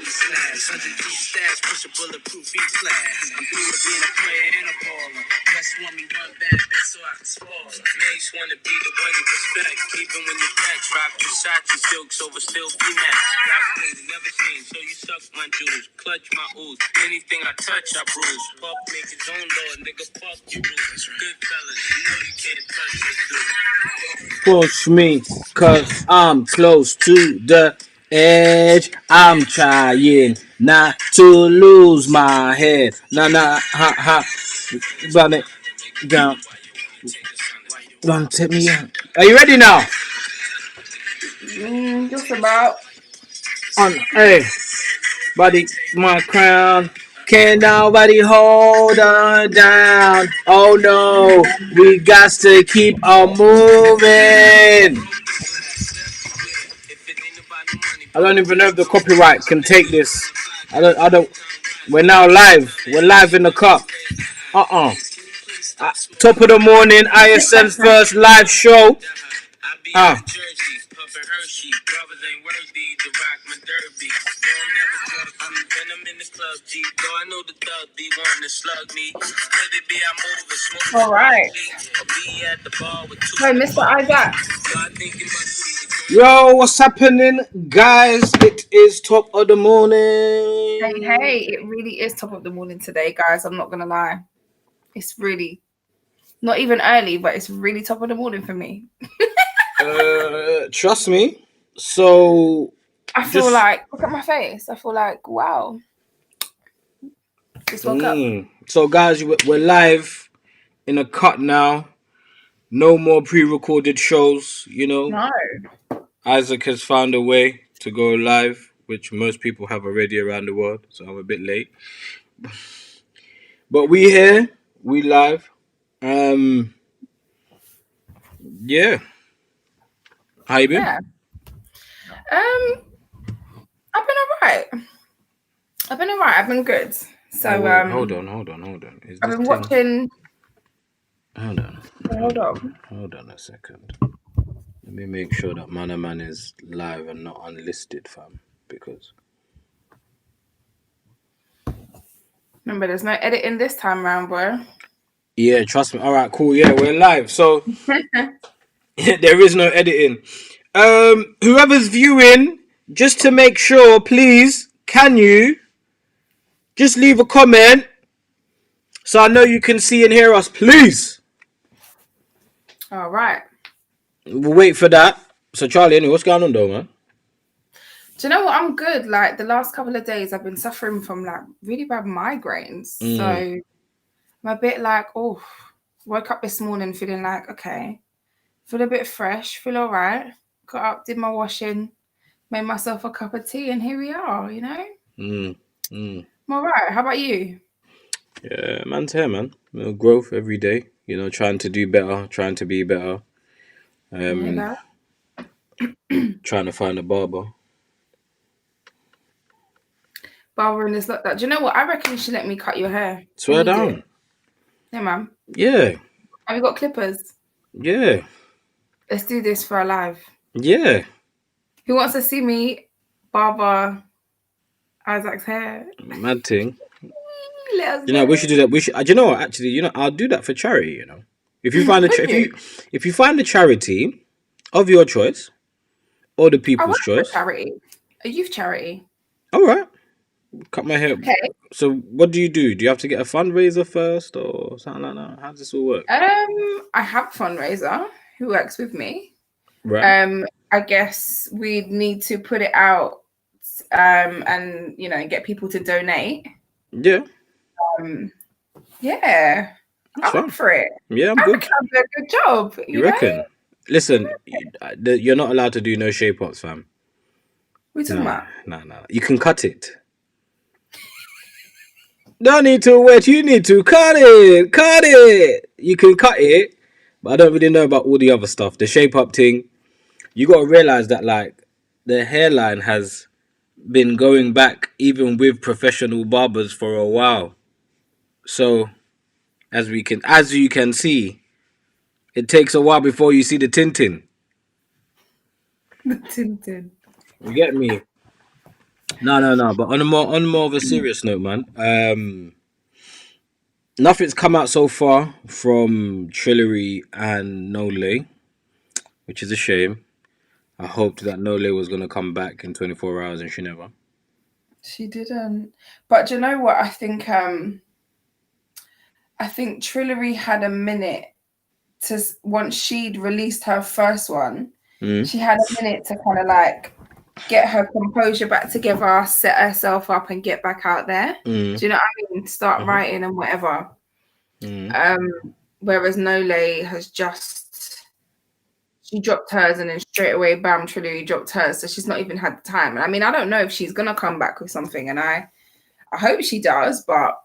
slash. 100 deep stash, push a bulletproof E-class. I'm through with being a player and a baller. West want me one bad bitch so I can spoil her. Mates wanna be the one you respect. Even when you catch, rock Versace silks over still V-Max. Rock things never seen, so you suck my juice. Clutch my ooze. Anything I touch, I bruise. Puff make his own law, nigga, fuck you rules. Good fellas, you know you can't touch this dude. Push me, cause I'm close to the edge. I'm trying not to lose my head. Nah, ha, ha. Run it down. Run, take me out. Are you ready now? Just about. Hey, buddy, my crown. Can't nobody hold her down. Oh no, we got to keep on moving. I don't even know if the copyright can take this. I don't. We're now live. We're live in the cup. Top of the morning, ISN's first live show. All right. Hi, Mr. Isaac. Yo, what's happening, guys? It is top of the morning. Hey, it really is top of the morning today, guys. I'm not gonna lie. It's really not even early, but it's really top of the morning for me. Trust me. So I feel like, look at my face. I feel like, wow. Just woke up. So, guys, we're live in a cut now. No more pre-recorded shows, you know. No. Isaac has found a way to go live, which most people have already around the world, so I'm a bit late. But we here, we live. Yeah. How you been? Yeah. I've been alright. I've been good. So hold on. I've been watching. Hold on. Hold on a second. Let me make sure that Man is live and not unlisted, fam. Because remember, there's no editing this time around, bro. yeah, trust me. All right, cool. Yeah, we're live. So there is no editing. Whoever's viewing, just to make sure, please, can you just leave a comment so I know you can see and hear us, please. All right. We'll wait for that. So Charlie, anyway, what's going on though, man? Do you know what? I'm good. Like the last couple of days, I've been suffering from like really bad migraines. So I'm a bit like, oh, woke up this morning feeling like, okay, feel a bit fresh, feel all right. Got up, did my washing, made myself a cup of tea, and here we are, you know? I'm all right. How about you? Yeah, man's here, man. Growth every day. You know, trying to do better, trying to be better. Trying to find a barber. Barber in this look that. Do you know what? I reckon you should let me cut your hair. Swear down. Yeah, man. Yeah. Have you got clippers? Yeah. Let's do this for a live. Yeah. Who wants to see me barber Isaac's hair? Mad thing. You know, we should do that. We should. Do you know what? Actually, you know, I'll do that for charity. You know, if you find if you find a charity of your choice or the people's choice, a youth charity. All right, cut my hair. Okay. So, what do? Do you have to get a fundraiser first or something like that? How does this all work? I have a fundraiser who works with me. Right. I guess we need to put it out, and you know, get people to donate. Yeah. Yeah. I'm up for it. Yeah, I'm good. I'm doing a good job. You reckon? know? Listen, you're not allowed to do no shape ups, fam. What are you talking about? Nah. You can cut it. Don't need to wait. You need to cut it. Cut it. You can cut it, but I don't really know about all the other stuff. The shape up thing. You got to realize that like the hairline has been going back even with professional barbers for a while. So as you can see, it takes a while before you see the tintin. The tintin. You get me? No. But on more of a serious note, man. Nothing's come out so far from Trillery and Nole, which is a shame. I hoped that Nole was gonna come back in 24 hours, and she never. She didn't. But do you know what? I think Trillery had a minute to once she'd released her first one, Mm. she had a minute to kind of like get her composure back together, set herself up, and get back out there. Mm. Do you know what I mean? Start writing and whatever. Whereas Nole has she dropped hers and then straight away, bam, Trillery dropped hers. So she's not even had the time. And I mean, I don't know if she's gonna come back with something, and I hope she does, but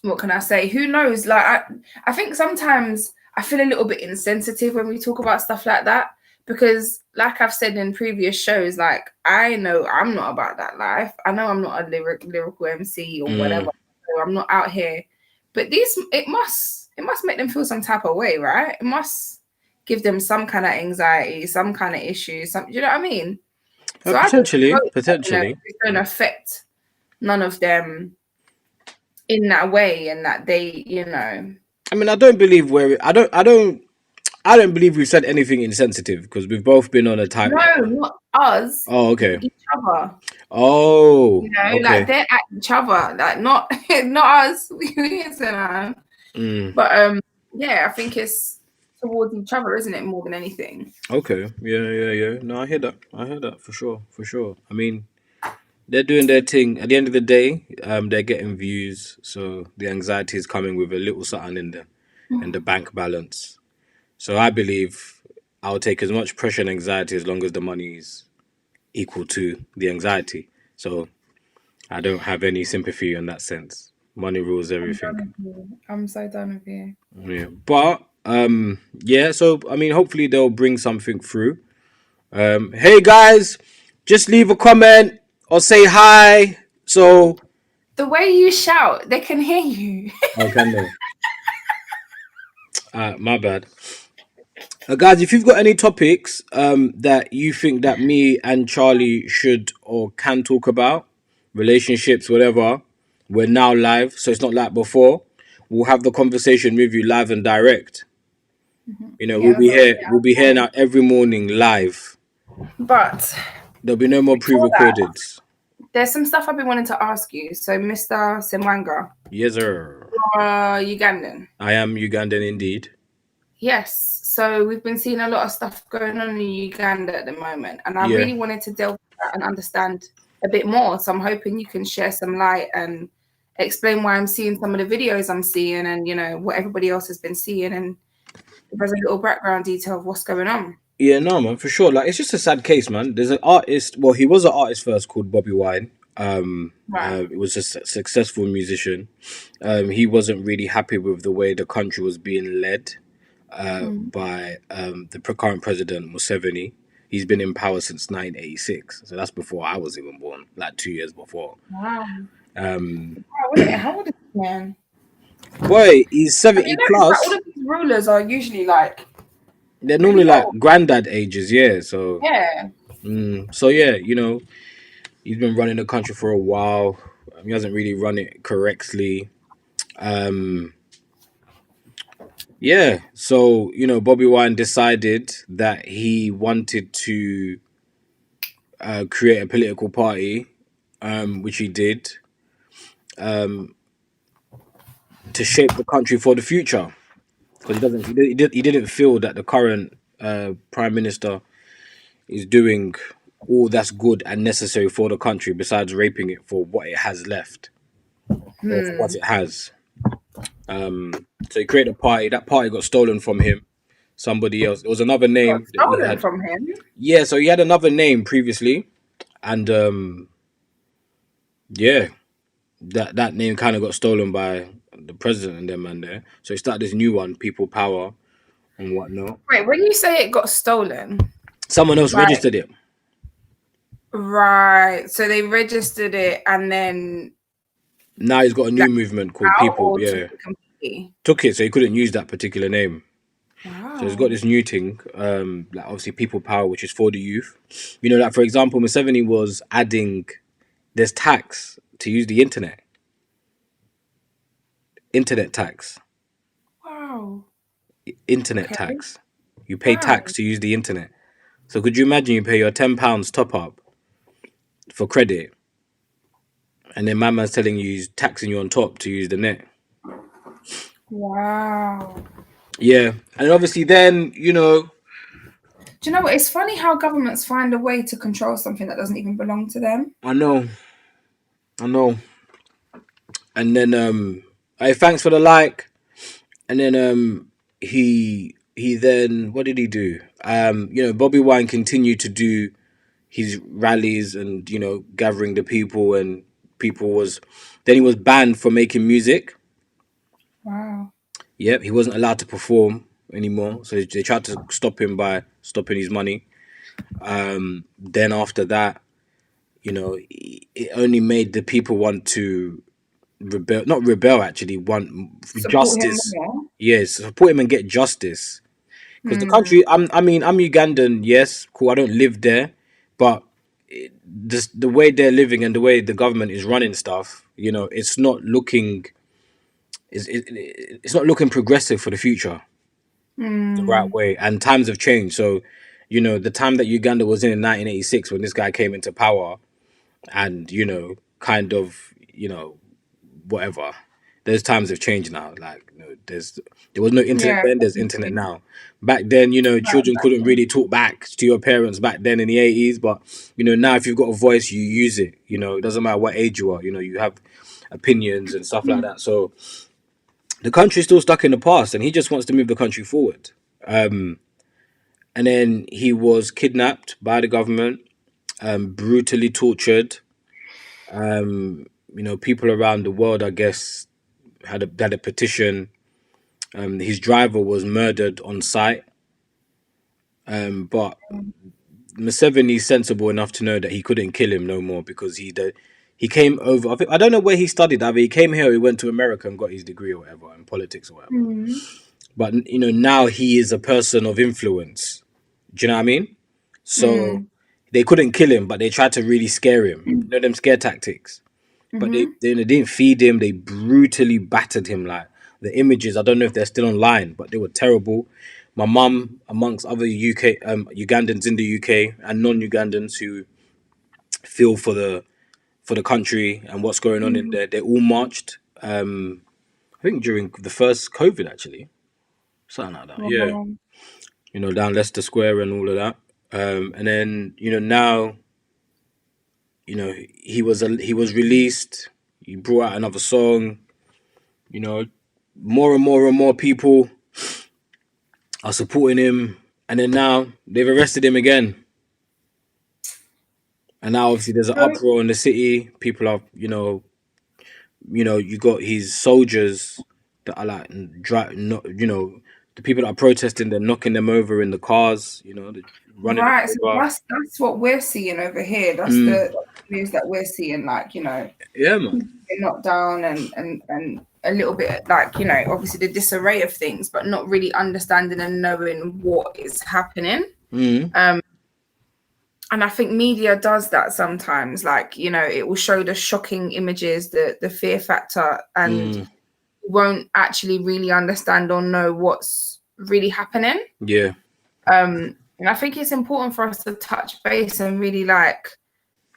what can I say? Who knows? Like I think sometimes I feel a little bit insensitive when we talk about stuff like that because, like I've said in previous shows, like I know I'm not about that life. I know I'm not a lyrical MC or whatever. So I'm not out here. But it must make them feel some type of way, right? It must give them some kind of anxiety, some kind of issue. You know what I mean? So I just hope Potentially. It's going to affect none of them in that way, and that they, I mean, I don't believe I don't believe we've said anything insensitive because we've both been on a tight. no, not us, Oh, okay. each other. Oh, Like okay. they're at each other, like not not us. We didn't say that. But yeah, I think it's towards each other, isn't it, more than anything? Okay. Yeah. No, I hear that for sure. I mean, they're doing their thing. At the end of the day, they're getting views, so the anxiety is coming with a little something in the bank balance. So I believe I'll take as much pressure and anxiety as long as the money is equal to the anxiety. So I don't have any sympathy in that sense. Money rules everything. I'm so done with you. Yeah. But yeah, so I mean hopefully they'll bring something through. Hey guys, just leave a comment or say hi. So The way you shout, they can hear you. oh, can they? My bad. Guys, if you've got any topics that you think that me and Charlie should or can talk about, relationships, whatever, we're now live, so it's not like before. We'll have the conversation with you live and direct. You know, Yeah, we'll be here now every morning live. but There'll be no more before that, pre-recorded. there's some stuff I've been wanting to ask you. So, Mr. Semwanga, Yes, sir. Ugandan. I am Ugandan indeed. Yes. So we've been seeing a lot of stuff going on in Uganda at the moment, and I really wanted to delve into that and understand a bit more. So I'm hoping you can share some light and explain why I'm seeing some of the videos I'm seeing, and what everybody else has been seeing, and give us a little background detail of what's going on. Yeah, no, man, for sure. Like, it's just a sad case, man. There's an artist. Well, he was an artist first called Bobby Wine. Right. It was just a successful musician. He wasn't really happy with the way the country was being led by the current president Museveni. He's been in power since 1986, so that's before I was even born, like 2 years before. Wow. How old is this man? Boy, he's 70 plus. All of these rulers are usually like They're normally like granddad ages, yeah. So yeah. So yeah, he's been running the country for a while. He hasn't really run it correctly. Yeah, so Bobby Wine decided that he wanted to create a political party, which he did, to shape the country for the future. Because he didn't feel that the current prime minister is doing all that's good and necessary for the country besides raping it for what it has left or for what it has. So he created a party. That party got stolen from him. Somebody else. It was another name that he had. From him. Yeah, so he had another name previously, and yeah, that name kind of got stolen by the president and them man there. So he started this new one, People Power, and whatnot. Wait, when you say it got stolen, someone else registered it. Right. So they registered it, and then now he's got a new movement called People. Yeah, took it, so he couldn't use that particular name. Wow. So he's got this new thing, like obviously People Power, which is for the youth. Like for example, Museveni was adding there's tax to use the internet. Internet tax. Wow. Internet Okay. tax. You pay Wow. tax to use the internet. So could you imagine you pay your £10 top up for credit, and then my man's telling you he's taxing you on top to use the net? Wow. Yeah, and obviously then Do you know what? It's funny how governments find a way to control something that doesn't even belong to them. I know, and then hey, thanks for the like, and then he then what did he do? Bobby Wine continued to do his rallies and gathering the people, and people was then he was banned for making music. Wow. Yep, he wasn't allowed to perform anymore, so they tried to stop him by stopping his money. Then after that, it only made the people want to rebel, not rebel actually, want Support him justice. more. Yes, support him and get justice. Because the Hmm. country, I'm Ugandan, yes, cool. I don't live there, but just the way they're living and the way the government is running stuff, it's not looking, it's not looking progressive for the future, the right Hmm. way. And times have changed. So, the time that Uganda was in 1986 when this guy came into power, and kind of, whatever. Those times have changed now. Like, there was no internet Yeah. then. There's internet Definitely. now. Back then, Right, children couldn't exactly. really talk back to your parents back then in the 80s. But now, if you've got a voice, you use it. It doesn't matter what age you are. You have opinions and stuff like that. So the country's still stuck in the past, and he just wants to move the country forward. And then he was kidnapped by the government, brutally tortured. People around the world, I guess, had a petition. His driver was murdered on site, but Museveni's sensible enough to know that he couldn't kill him no more because he came over. I don't know where he studied. Either he came here, or he went to America and got his degree or whatever in politics or whatever. Hmm. But now he is a person of influence. Do you know what I mean? So Hmm. they couldn't kill him, but they tried to really scare him. Them scare tactics. But they, Hmm. they didn't feed him. They brutally battered him. Like the images, I don't know if they're still online, but they were terrible. My mum, amongst other Ugandans in the UK and non-Ugandans who feel for the country and what's going on in Hmm. there, they all marched. I think during the first COVID, actually, something like that. Yeah, Wow. down Leicester Square and all of that. And then now he was released. He brought out another song. You know, more and more people are supporting him, and then now they've arrested him again. And now obviously there's an So, uproar in the city. People are, you got his soldiers that are like the people that are protesting. They're knocking them over in the cars. They're running them right. So over. that's what we're seeing over here. That's Mm, the news that we're seeing. Like, yeah, man. get knocked down and a little bit like, obviously the disarray of things, but not really understanding and knowing what is happening. Mm, And I think media does that sometimes. Like, it will show the shocking images, the fear factor, and mm, won't actually really understand or know what's really happening. yeah. And I think it's important for us to touch base and really like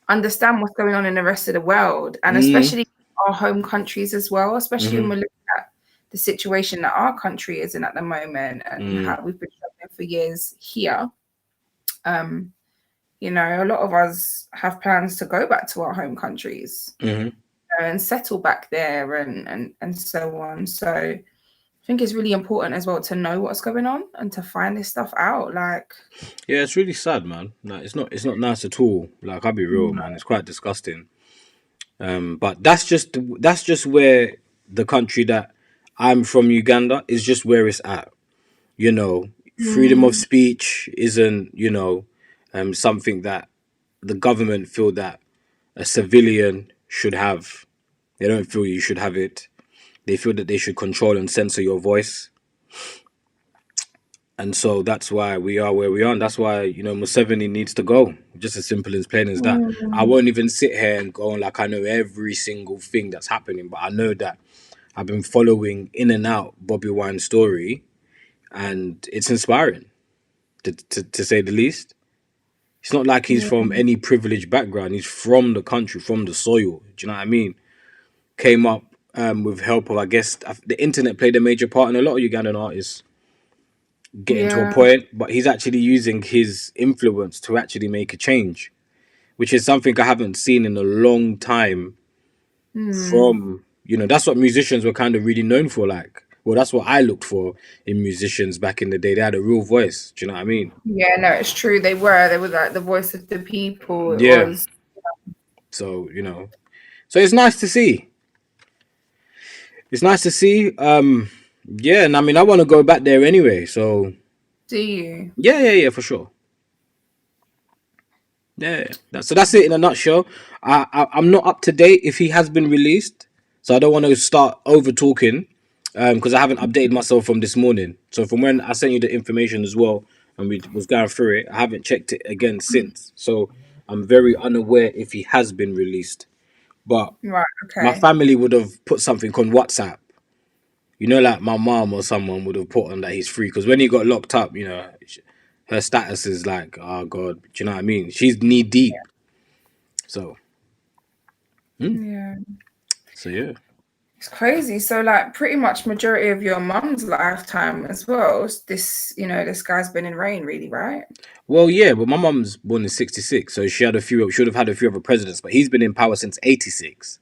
understand what's going on in the rest of the world, and Mm, especially our home countries as well, especially when mm, we're looking at the situation that our country is in at the moment and mm, how we've been struggling for years here. Um, a lot of us have plans to go back to our home countries mm. and settle back there and so on. So I think it's really important as well to know what's going on and to find this stuff out. Like, Yeah, it's really sad, man. Like, it's not nice at all. Like, I'll be real, man. It's quite disgusting. But that's just where the country that I'm from, Uganda, is just where it's at. Freedom of mm, speech isn't, something that the government feel that a civilian should have. They don't feel you should have it. They feel that they should control and censor your voice. And so that's why we are where we are. And that's why, Museveni needs to go. Just as simple as plain as that. I Mm, won't even sit here and go like I know every single thing that's happening, but I know that I've been following in and out Bobby Wine's story, and it's inspiring, to say the least. It's not like he's yeah, from any privileged background. He's from the country, from the soil. Do you know what I mean? Came up with help of, I guess, the internet played a major part in a lot of Ugandan artists getting to a yeah. point, but he's actually using his influence to actually make a change, which is something I haven't seen in a long time Mm, from, that's what musicians were kind of really known for. Like, well, that's what I looked for in musicians back in the day. They had a real voice. Do you know what I mean? yeah, no, it's true. They were like the voice of the people. It Yeah. was. So, so it's nice to see. It's nice to see. Yeah, and I mean, I want to go back there anyway. So, Do you? yeah, for sure. Yeah, so that's it in a nutshell. I'm not up to date if he has been released, so I don't want to start over talking, because I haven't updated myself from this morning. So from when I sent you the information as well, and we was going through it, I haven't checked it again since. So I'm very unaware if he has been released. But Right. my Okay. family would have put something on WhatsApp. Like my mom or someone would have put on that he's free, because when he got locked up, her status is like, oh god, do you know what I mean? She's knee deep. So, Yeah. so yeah. It's crazy. So, like, pretty much majority of your mum's lifetime as well. This guy's been in rain, really, right? Well, yeah, but my mum's born in '66, so she had a few. Should have had a few other presidents, but he's been in power since '86.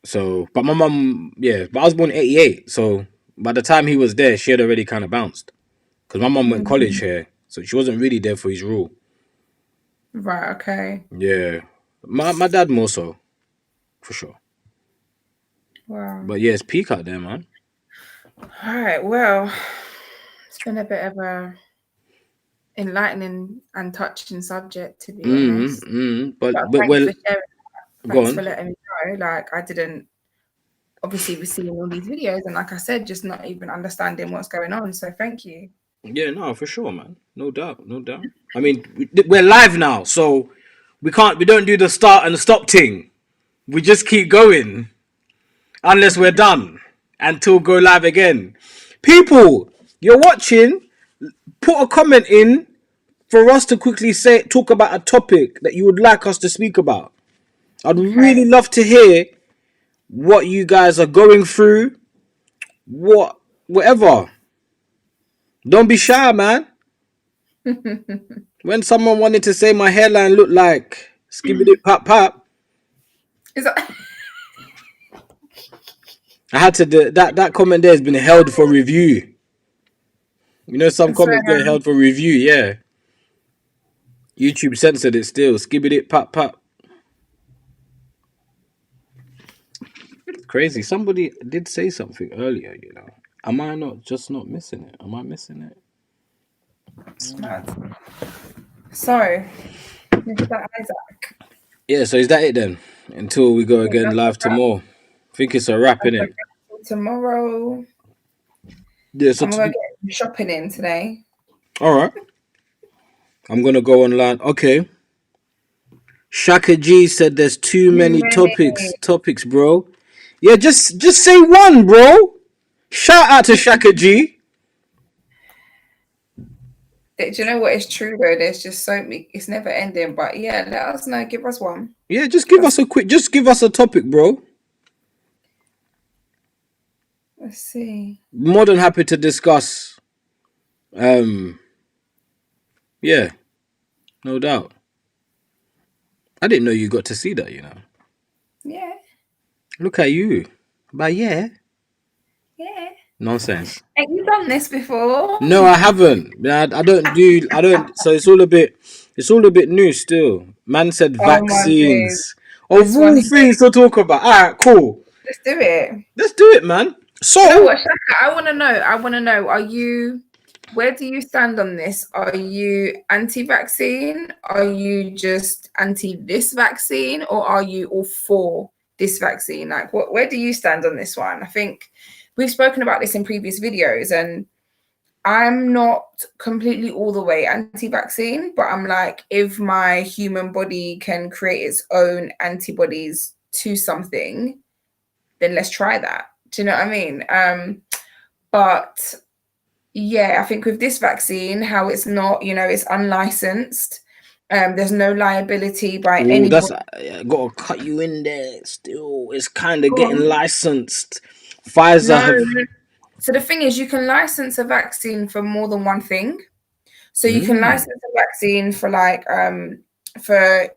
So, but my mum, yeah, but I was born in '88. So by the time he was there, she had already kind of bounced, because my mum went college Mm, here, so she wasn't really there for his rule. right. Okay. Yeah, my dad more so, for sure. Wow. But yeah, it's peak out there, man. All right. Well, it's been a bit of a enlightening and touching subject, to be honest. But But thanks well, for sharing. go Thanks for on. letting me know. Like, I didn't obviously be seeing all these videos, and like I said, just not even understanding what's going on. So thank you. Yeah, no, for sure, man. No doubt, no doubt. I mean, we're live now, so we don't do the start and the stop thing. We just keep going unless we're done until go live again. People, you're watching, put a comment in for us to quickly talk about a topic that you would like us to speak about. I'd Okay. really love to hear what you guys are going through, whatever. Don't be shy, man. When someone wanted to say my hairline looked like skibbity pop pop, Is that I had to that comment there has been held for review. Some I swear, comments get held for review. Yeah, YouTube censored it still. Skibbity pop pop. Crazy. Somebody did say something earlier. Am I not missing it? Am I missing it? it's mad. So, look at that, Isaac. Yeah. So is that it then? Until we go Yeah, again that's a live wrap. tomorrow. I think it's a wrap, That's a innit? wrap for tomorrow. Yeah. So I'm gonna get some shopping in today. all right. I'm gonna go online. Okay. Shaka G said there's too Too many many. topics, bro. Yeah, just say one, bro. Shout out to Shaka G. Do you know what? It's true though. There's just so many. It's never ending. But yeah, let us know. Give us one. Yeah, That's, just give us a topic, bro. let's see. More than happy to discuss. Um, yeah, no doubt. I didn't know you got to see that. Yeah, Look at you. But yeah, yeah. nonsense. Ain't you done this before? No, I haven't. I don't do. I don't. So it's all a bit new still. Man said Oh my days. vaccines. Of This one all here. things to talk about. All right, cool. Let's do it. Let's do it, man. You know So, what, Shaka? I want to know. I want to know. Where do you stand on this? Are you anti-vaccine? Are you just anti this vaccine, or are you all for this vaccine? Like, where do you stand on this one? I think we've spoken about this in previous videos, and I'm not completely all the way anti-vaccine, but I'm like, if my human body can create its own antibodies to something, then let's try that. Do you know what I mean? But yeah, I think with this vaccine, how it's not, it's unlicensed. There's no liability by Oh, that's anybody. gotta cut you in there. Still, it's kind of Go getting on. licensed. Pfizer No. have. So the thing is, you can license a vaccine for more than one thing. So you can license a vaccine for for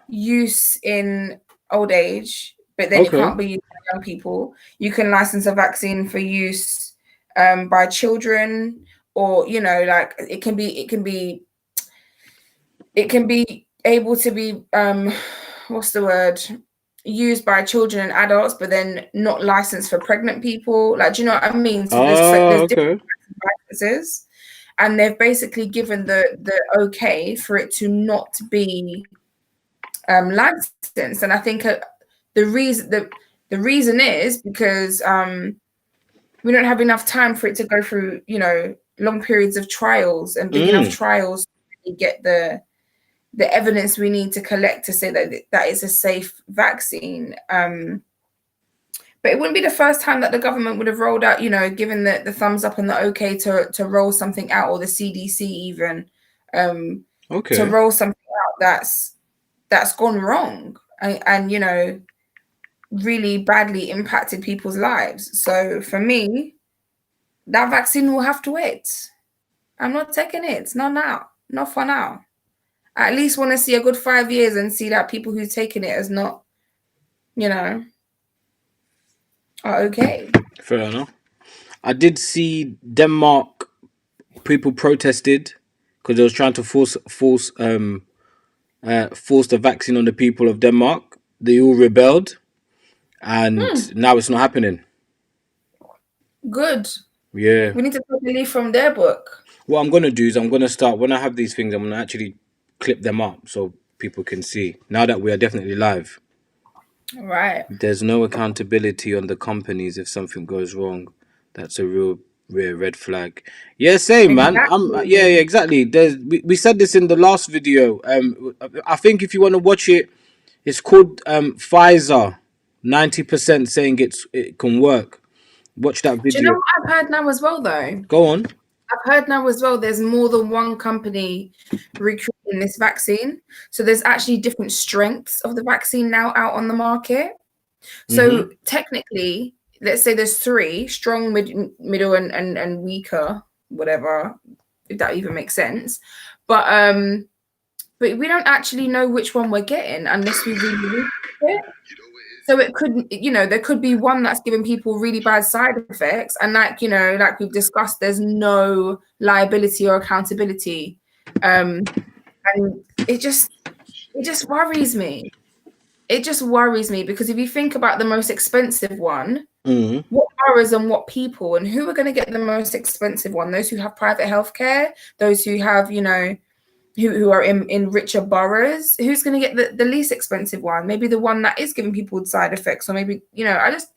use in old age, but then it Okay. can't be used by young people. You can license a vaccine for use by children, or like it can be able to be what's the word, used by children and adults, but then not licensed for pregnant people. Like, do you know what I mean? So there's different Okay. licenses, and they've basically given the okay for it to not be licensed. And I think the reason is because we don't have enough time for it to go through long periods of trials and big enough trials to get the evidence we need to collect to say that it's a safe vaccine. But it wouldn't be the first time that the government would have rolled out, given the thumbs up and the okay to roll something out, or the CDC even, to Okay. roll something out that's gone wrong and really badly impacted people's lives. So for me, that vaccine will have to wait. I'm not taking it. Not now. Not for now. I at least want to see a good 5 years and see that people who've taken it as not, are okay. Fair enough. I did see Denmark people protested because they was trying to force the vaccine on the people of Denmark. They all rebelled, and now it's not happening. Good. Yeah. We need to take a leaf from their book. What I'm gonna do is I'm gonna start when I have these things. I'm gonna actually clip them up so people can see. Now that we are definitely live, Right. there's no accountability on the companies if something goes wrong. That's a real red flag. Yeah, same man. Yeah, Exactly. exactly. We said this in the last video. I think if you want to watch it, it's called Pfizer. 90% saying it can work. Watch that Do you know video. what I've heard now as well, though? Go on. I've heard now as well, there's more than one company recruiting this vaccine. So there's actually different strengths of the vaccine now out on the market. So technically, let's say there's three: strong, middle, and weaker, whatever, if that even makes sense. But we don't actually know which one we're getting unless we really research it. So it could, there could be one that's giving people really bad side effects, and like we've discussed, there's no liability or accountability, and it just worries me. It just worries me because if you think about the most expensive one, what boroughs and what people and who are going to get the most expensive one? Those who have private healthcare, those who have, who are in richer boroughs. Who's going to get the least expensive one? Maybe the one that is giving people side effects, or maybe, I just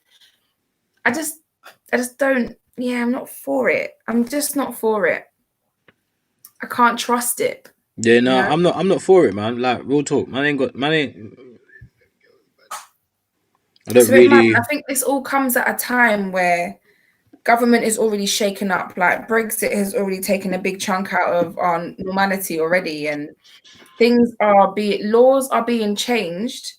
don't, yeah, I'm not for it. I'm just not for it. I can't trust it, Yeah, you no, know? I'm not for it, man. Like real talk, man ain't. I It's don't a bit mad. really. I think this all comes at a time where government is already shaken up. Like Brexit has already taken a big chunk out of our normality already, and laws are being changed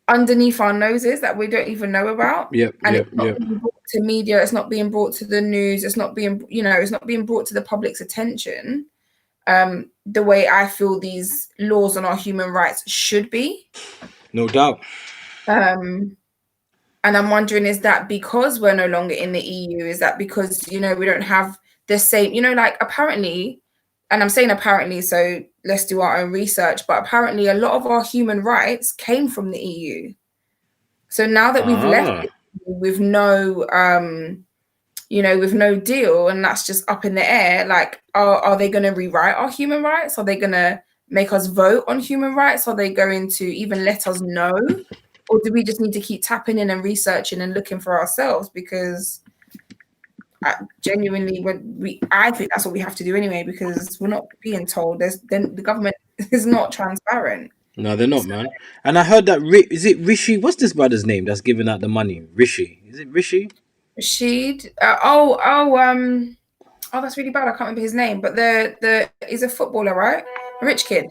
underneath our noses that we don't even know about, Yep, and yep, it's not yep. being brought to media. It's not being brought to the news. It's not being, it's not being brought to the public's attention. The way I feel these laws on our human rights should be. No doubt. And I'm wondering, is that because we're no longer in the EU? Is that because, we don't have the same, like apparently, and I'm saying apparently, so let's do our own research, but apparently a lot of our human rights came from the EU. So now that we've left Ah, it with no, with no deal, and that's just up in the air, like, are they going to rewrite our human rights? Are they going to make us vote on human rights? Are they going to even let us know? Or do we just need to keep tapping in and researching and looking for ourselves? Because genuinely, I think that's what we have to do anyway, because we're not being told. Then the government is not transparent. No, they're not, man. And I heard that is it Rishi? What's this brother's name that's giving out the money? Rishi? Is it Rishi? Rashid. Oh, that's really bad. I can't remember his name, but he's a footballer, right? A rich kid.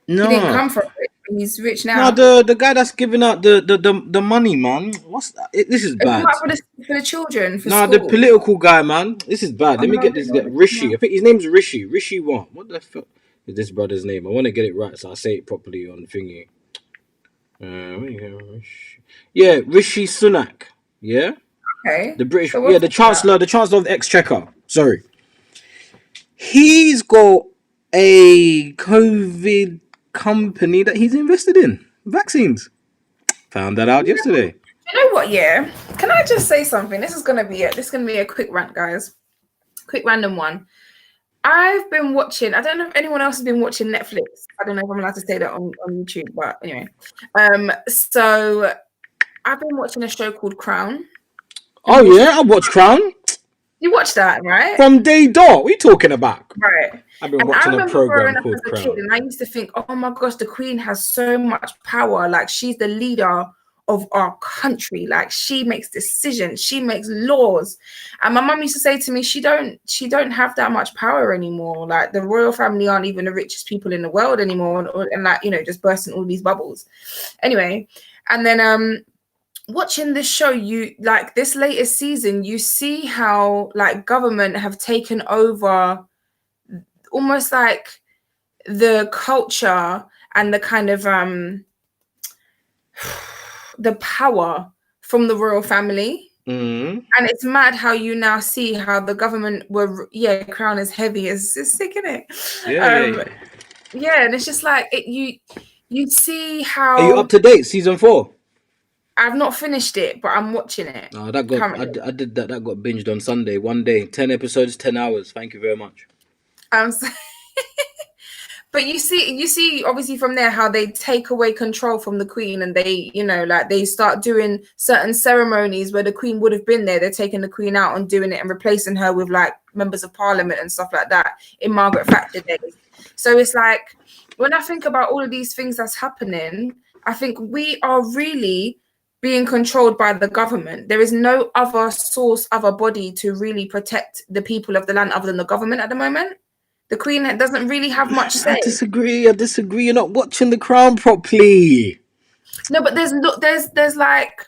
He didn't No, come from it. He's rich no, now. the guy that's giving out the money, man. What's that? This is It's bad. not for the children for Nah, the school. political guy, man. This is bad. Oh Let me no, I get don't this. know what Get it's Rishi. about. I think his name's Rishi. Rishi what? What the fuck is this brother's name? I want to get it right, so I say it properly on thingy. Where you go, Rishi? Yeah, Rishi Sunak. Yeah, Okay. the British. So Yeah, what's that? the chancellor of the Exchequer. Sorry, he's got a COVID company that he's invested in vaccines. Found that out yesterday. You know what? Yeah. Can I just say something? This is gonna be it. This is gonna be a quick rant, guys. Quick random one. I've been watching. I don't know if anyone else has been watching Netflix. I don't know if I'm allowed to say that on YouTube, but anyway. So I've been watching a show called Crown. Oh yeah, I watched Crown You watched that, right? from day dot. What are you talking about? Right. I've been And I watching a remember program growing up called as a kid, Crown. and I used to think, oh my gosh, the Queen has so much power. Like, she's the leader of our country. Like, she makes decisions, she makes laws. And my mum used to say to me, she don't have that much power anymore. Like, the royal family aren't even the richest people in the world anymore, and like, you know, just bursting all these bubbles. Anyway, and then watching this show, you like this latest season, you see how like government have taken over almost like the culture and the kind of the power from the royal family. Mm-hmm. And it's mad how you now see how the government were, Crown is heavy. It's sick, isn't it? Yeah, and it's just like you see Are you how up to date? Season 4. I've not finished it, but I'm watching it Oh, that got currently. I did that. That got binged on Sunday. One day, 10 episodes, 10 hours. Thank you very much. So, but you see, obviously from there how they take away control from the Queen, and they, you know, like they start doing certain ceremonies where the Queen would have been there. They're taking the Queen out and doing it and replacing her with like members of Parliament and stuff like that in Margaret Thatcher days. So it's like when I think about all of these things that's happening, I think we are really being controlled by the government. There is no other source, other body to really protect the people of the land other than the government at the moment. The Queen doesn't really have much I say. disagree. I disagree. You're not watching The Crown properly. No, but there's like,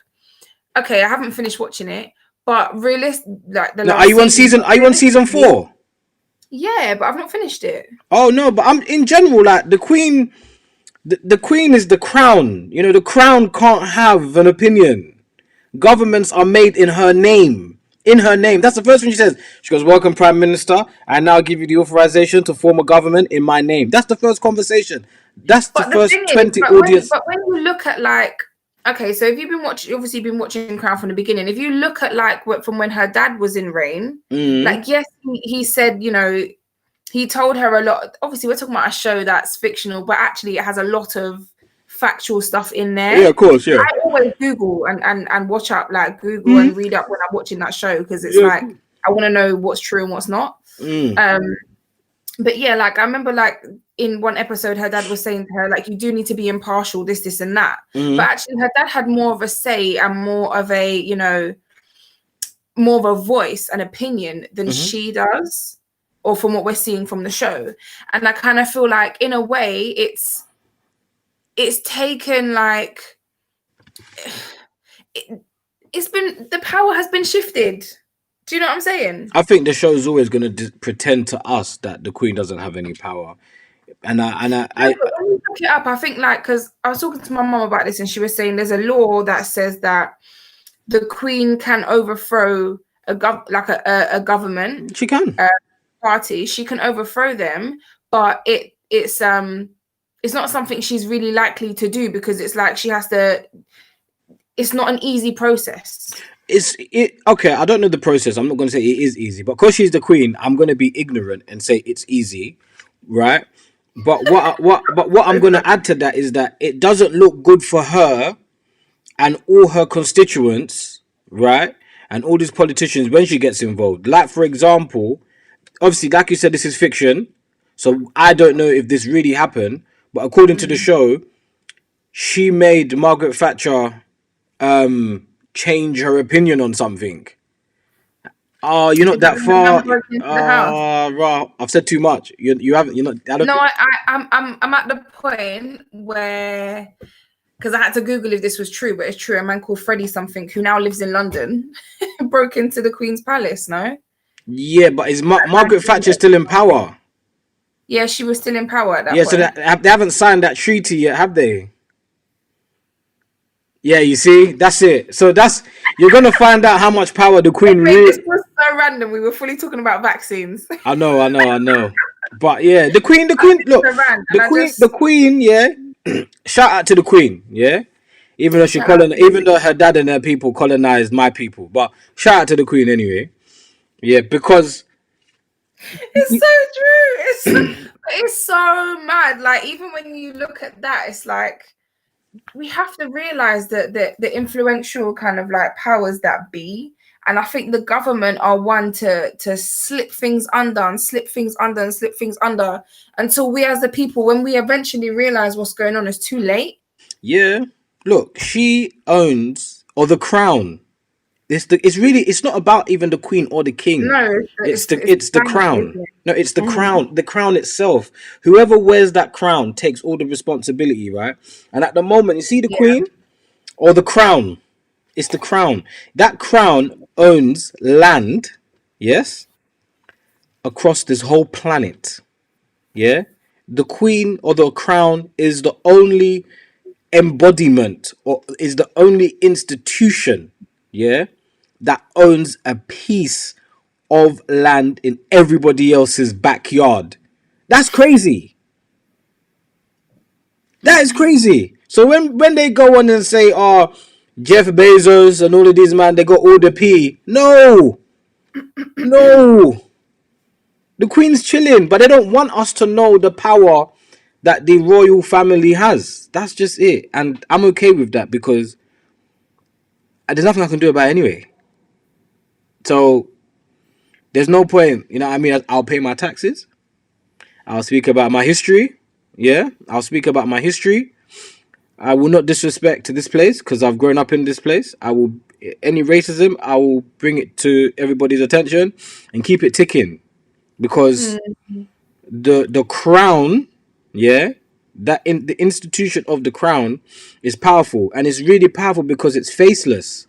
okay, I haven't finished watching it, but like the Now, last season. Are you on season 4? Yeah, but I've not finished it. Oh no, but I'm in general like the Queen. The Queen is the crown. You know, the crown can't have an opinion. Governments are made in her name. In her name. That's the first thing she says. She goes, "Welcome, Prime Minister. I now give you the authorization to form a government in my name." That's the first conversation. That's the But the first thing is, 20 audience. but when you look at like, okay, so if you've been watching, obviously you've been watching Crown from the beginning. If you look at like what from when her dad was in reign, like yes, he said, you know, he told her a lot. Obviously, we're talking about a show that's fictional, but actually it has a lot of factual stuff in there. Yeah, of course, yeah. I always Google and watch up, like Google and read up when I'm watching that show, because it's like I want to know what's true and what's not. But yeah, like I remember like in one episode her dad was saying to her, like, you do need to be impartial, this and that. But actually her dad had more of a say and more of a, you know, more of a voice and opinion than she does, or from what we're seeing from the show. And I kind of feel like in a way it's taken like it's been, the power has been shifted. Do you know what I'm saying? I think the show is always going to pretend to us that the Queen doesn't have any power. And When you look it up, I think like, because I was talking to my mum about this and she was saying there's a law that says that the Queen can overthrow a government. She can. Party. She can overthrow them, but it's not something she's really likely to do, because it's like she has to. It's not an easy process. Okay, I don't know the process. I'm not going to say it is easy, but because she's the Queen, I'm going to be ignorant and say it's easy, right? But what I'm going to add to that is that it doesn't look good for her and all her constituents, right? and all these politicians when she gets involved. Like, for example, obviously, like you said, this is fiction, so I don't know if this really happened. But according to the show, she made Margaret Thatcher change her opinion on something. Oh, you're not Is it that when the far. man broke into the house? Rah, I've said too much. You haven't. You're not. I don't No, think. I'm at the point where, because I had to Google if this was true, but it's true. A man called Freddie something who now lives in London broke into the Queen's Palace. No, Yeah, but is Margaret Thatcher 19 still in power? yeah, she was still in power at that Yeah, so point. they haven't signed that treaty yet, have they? Yeah, you see, that's it. So that's you're gonna find out how much power the Queen Anyway, this really. was so random. We were fully talking about vaccines. I know. But yeah, the I Queen. picked Look, the rant, and I The just Queen. Yeah, shout out to the Queen. Yeah, shout out. even though her dad and her people colonized my people, but shout out to the Queen anyway. Yeah, because It's so true. It's so mad. Like even when you look at that, it's like we have to realize that the influential kind of like powers that be, and I think the government are one to slip things under and slip things under and slip things under until we as the people, when we eventually realize what's going on, it's too late. yeah, look, she owns or the crown. It's not about even the queen or the king. No, it's It's the family, crown. isn't it? No, it's the Mhm. crown. The crown itself. Whoever wears that crown takes all the responsibility, right? And at the moment, you see the Yeah. queen or the crown. It's the crown. That crown owns land, yes, across this whole planet. Yeah. The queen or the crown is the only embodiment or is the only institution, yeah, that owns a piece of land in everybody else's backyard. That's crazy. That is crazy. So when they go on and say, "Oh, Jeff Bezos and all of these man, they got all the P," no, the Queen's chilling, but they don't want us to know the power that the royal family has. That's just it, and I'm okay with that because there's nothing I can do about it anyway. So there's no point, you know what I mean? I'll pay my taxes. I'll speak about my history. Yeah, I'll speak about my history. I will not disrespect to this place because I've grown up in this place. I will any racism, I will bring it to everybody's attention and keep it ticking because Mm. the crown, yeah, that in the institution of the crown is powerful and it's really powerful because it's faceless.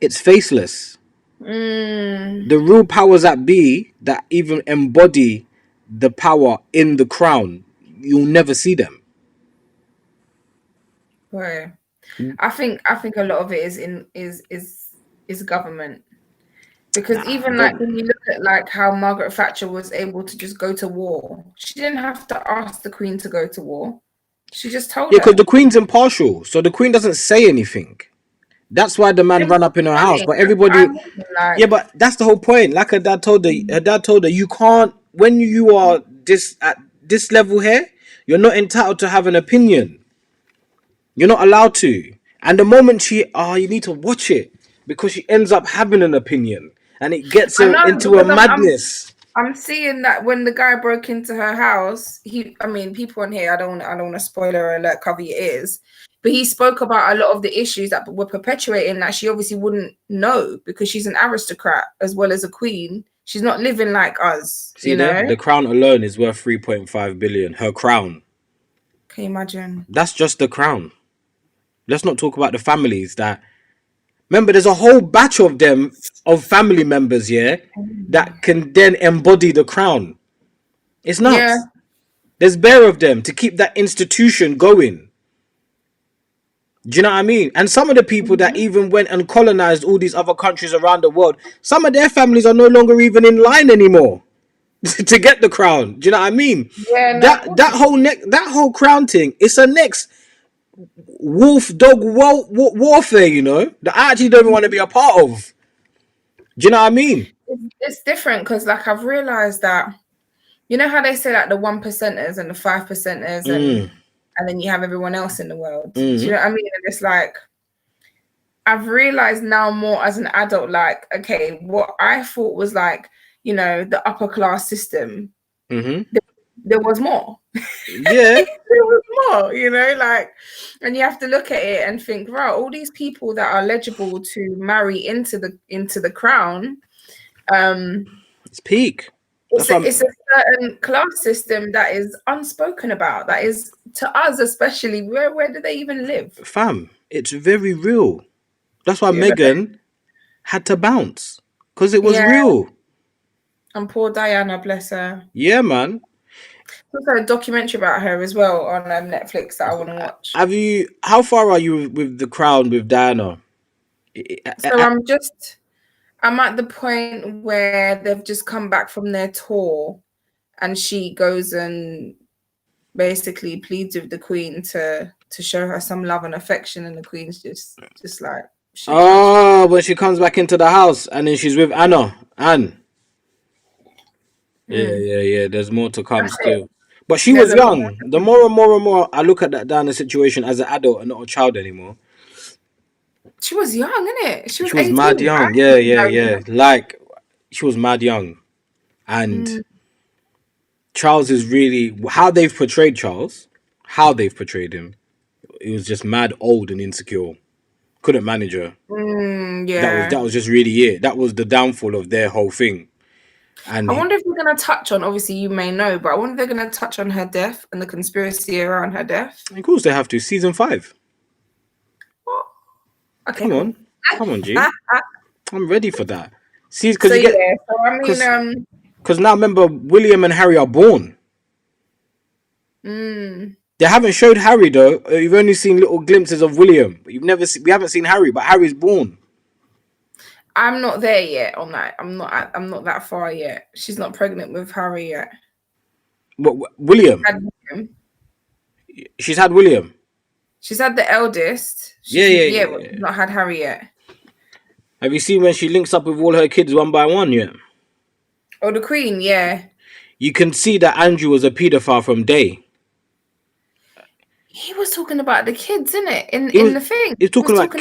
It's faceless. Mm. The real powers that be that even embody the power in the crown, you'll never see them. Right. I think a lot of it is in is government. Because Nah, even like when you look at like how Margaret Thatcher was able to just go to war, she didn't have to ask the Queen to go to war. She just told Yeah, because her. the queen's impartial, so the queen doesn't say anything. That's why the man Then ran up in her house. fine. But That's what I everybody, mean. yeah, Like, but that's the whole point. Like her dad told her, you can't when you are this at this level here, you're not entitled to have an opinion. You're not allowed to. And the moment you need to watch it because she ends up having an opinion, and it gets I her know into a because madness. I'm seeing that when the guy broke into her house, I mean, people on here, I don't want to spoiler alert cover your ears, but he spoke about a lot of the issues that were perpetuating that she obviously wouldn't know because she's an aristocrat as well as a queen. She's not living like us, See you there, know? the crown alone is worth 3.5 billion. Her crown. Can you imagine? That's just the crown. Let's not talk about the families that. Remember, there's a whole batch of them, of family members, yeah, that can then embody the crown. It's Yeah, nuts. There's bare of them to keep that institution going. Do you know what I mean? And some of the people that even went and colonized all these other countries around the world, some of their families are no longer even in line anymore to get the crown. Do you know what I mean? yeah, no, of course. That whole crown thing, it's a next wolf dog warfare, you know, that I actually don't even want to be a part of. Do you know what I mean? It's different because, like, I've realized that you know how they say like the 1%ers and the 5%ers, Mm, and then you have everyone else in the world. Do you mm. know what I mean? And it's like I've realized now more as an adult, like, okay, what I thought was like, you know, the upper class system, there was more. Yeah. There was more, you know, like, and you have to look at it and think, right, all these people that are eligible to marry into the crown, It's peak. That's why it's a certain class system that is unspoken about. That is, to us especially, where do they even live? fam, it's very real. That's why You know? Megan had to bounce. Because it was Yeah, real. and poor Diana, bless her. Yeah, man. There's also a documentary about her as well on Netflix that I want to watch. Have you, how far are you with The Crown with Diana? So I'm at the point where they've just come back from their tour, and she goes and basically pleads with the Queen to show her some love and affection, and the Queen's just like, shush, shush. Oh, when she comes back into the house and then she's with Anne. Yeah. There's more to come That's it. still. But she There's was a lot. young. The more and more I look at that Diana situation as an adult and not a child anymore. She was young, innit? She was She was 18, mad young. right? Yeah. Like, she was mad young. And Charles is really, how they've portrayed Charles, how they've portrayed him. He was just mad old and insecure. Couldn't manage her. Yeah. That was just really it. That was the downfall of their whole thing. And I wonder if we're going to touch on, obviously you may know, but I wonder if they're going to touch on her death and the conspiracy around her death. of course they have to. Season 5. What? Okay, Come cool. on, G. I'm ready for that. See, because So you get, yeah, so I mean, because now remember William and Harry are born. They haven't showed Harry though. You've only seen little glimpses of William. But we haven't seen Harry, but Harry's born. I'm not there yet on that. I'm not that far yet. She's not pregnant with Harry yet. But William, she's had William. She's had the eldest. Yeah. But she's not had Harry yet. Have you seen when she links up with all her kids one by one yet? Oh, the Queen, yeah. You can see that Andrew was a paedophile from day. He was talking about the kids, innit? In the thing. He was talking about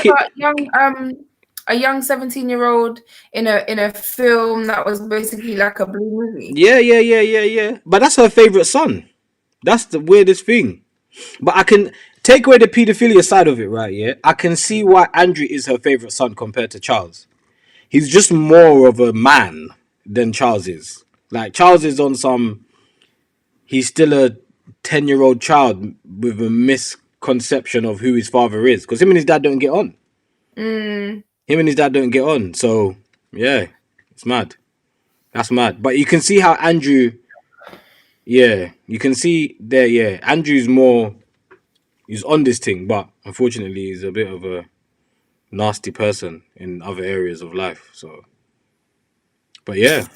a young 17-year-old in a film that was basically like a blue movie. Yeah. But that's her favourite son. That's the weirdest thing. But I can take away the paedophilia side of it, right? Yeah, I can see why Andrew is her favourite son compared to Charles. He's just more of a man than Charles is. Like, Charles is on some... He's still a 10-year-old child with a misconception of who his father is. Because him and his dad don't get on. Him and his dad don't get on. So, yeah, it's mad. That's mad. But you can see how Andrew... Yeah, you can see there, yeah. Andrew's more... He's on this thing, but unfortunately he's a bit of a nasty person in other areas of life. So, but yeah.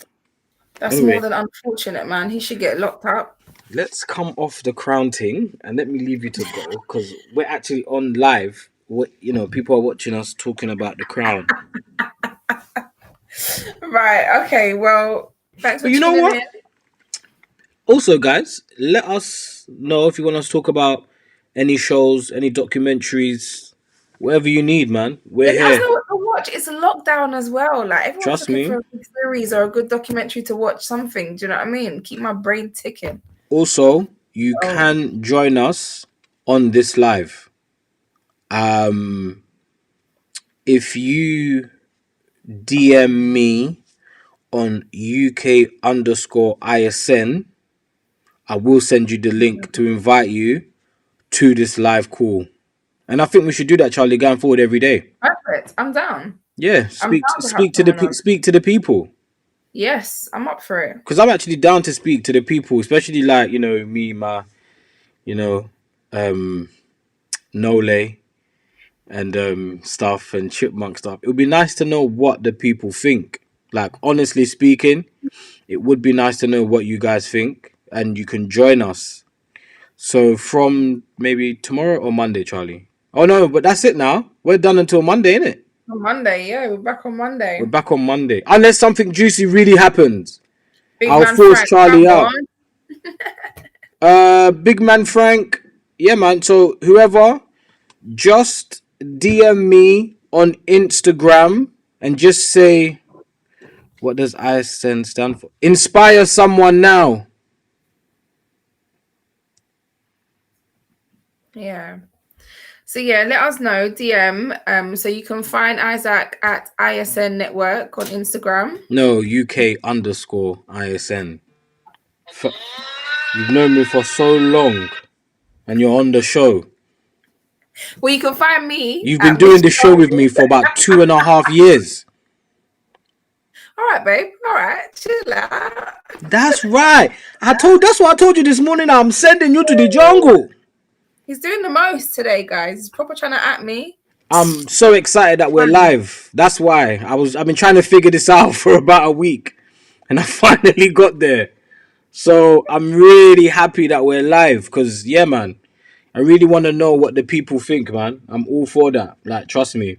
That's more than unfortunate, man. He should get locked up. Let's come off the Crown thing and let me leave you to go because we're actually on live. People are watching us talking about the Crown. Right. Okay. Well, thanks for tuning in. Also, guys, let us know if you want us to talk about any shows, any documentaries, whatever you need, man. We're here. I know what to watch. It's a lockdown as well. Like, everyone's looking for a good series or a good documentary to watch. Something. Do you know what I mean? Keep my brain ticking. Also, you can join us on this live. If you DM me on UK_ISN, I will send you the link to invite you to this live call. And I think we should do that, Charlie, going forward every day. Perfect. I'm down. Yeah, speak to the people. Yes, I'm up for it. Because I'm actually down to speak to the people, especially like, me, my, Nole and stuff and Chipmunk stuff. It would be nice to know what the people think. Like, honestly speaking, it would be nice to know what you guys think. And you can join us. So from maybe tomorrow or Monday, Charlie. Oh no, but that's it now. We're done until Monday, innit? On Monday, yeah, we're back on Monday. Unless something juicy really happens. I'll force Charlie out. Big Man Frank. Yeah, man. So whoever, just DM me on Instagram and just say, what does ISN stand for? Inspire someone now. Yeah. So yeah, let us know, DM. So you can find Isaac at ISN Network on Instagram. No, UK_ISN. You've known me for so long and you're on the show. Well, you can find me. You've been at doing Miss the show with Charlie. me for about 2.5 years. All right, babe. All right, chill out. That's right. That's what I told you this morning. I'm sending you to the jungle. He's doing the most today, guys. He's proper trying to at me. I'm so excited that we're live. That's why I've been trying to figure this out for about a week, and I finally got there. So I'm really happy that we're live because, yeah, man, I really want to know what the people think, man. I'm all for that. Like, trust me.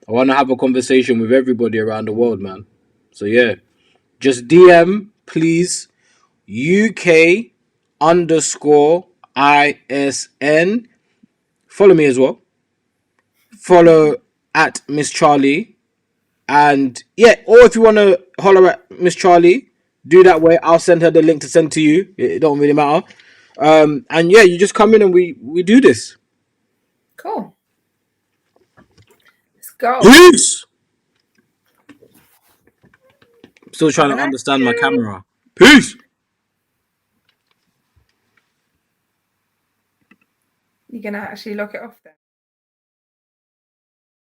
I want to have a conversation with everybody around the world, man. So, yeah, just DM, please, UK_ISN. Follow me as well. Follow at Miss Charlie. And, yeah, or if you want to holler at Miss Charlie, do that way. I'll send her the link to send to you. It don't really matter. And yeah, you just come in and we do this. Cool. Let's go. Peace. Still trying to understand my camera. Peace. You're gonna actually lock it off then.